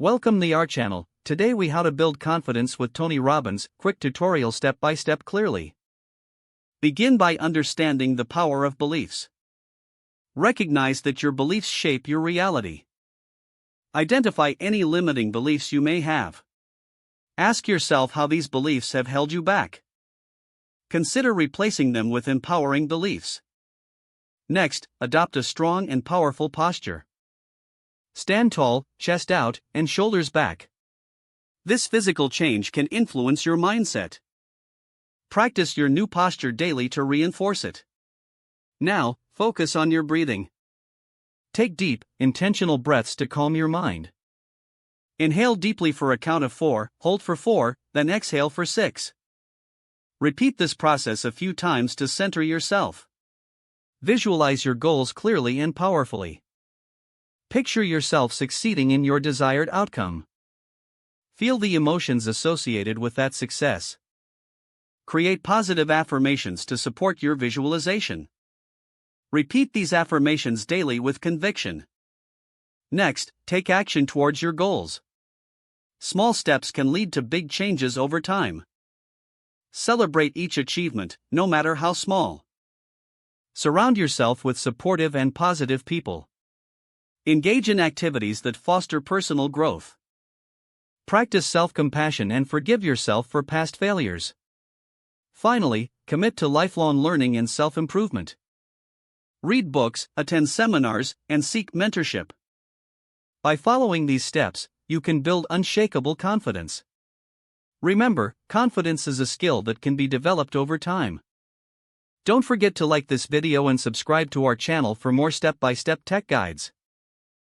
Welcome to our channel. Today we how to build confidence with Tony Robbins, quick tutorial step by step clearly. Begin by understanding the power of beliefs. Recognize that your beliefs shape your reality. Identify any limiting beliefs you may have. Ask yourself how these beliefs have held you back. Consider replacing them with empowering beliefs. Next, adopt a strong and powerful posture. Stand tall, chest out, and shoulders back. This physical change can influence your mindset. Practice your new posture daily to reinforce it. Now, focus on your breathing. Take deep, intentional breaths to calm your mind. Inhale deeply for a count of 4, hold for 4, then exhale for 6. Repeat this process a few times to center yourself. Visualize your goals clearly and powerfully. Picture yourself succeeding in your desired outcome. Feel the emotions associated with that success. Create positive affirmations to support your visualization. Repeat these affirmations daily with conviction. Next, take action towards your goals. Small steps can lead to big changes over time. Celebrate each achievement, no matter how small. Surround yourself with supportive and positive people. Engage in activities that foster personal growth. Practice self-compassion and forgive yourself for past failures. Finally, commit to lifelong learning and self-improvement. Read books, attend seminars, and seek mentorship. By following these steps, you can build unshakable confidence. Remember, confidence is a skill that can be developed over time. Don't forget to like this video and subscribe to our channel for more step-by-step tech guides.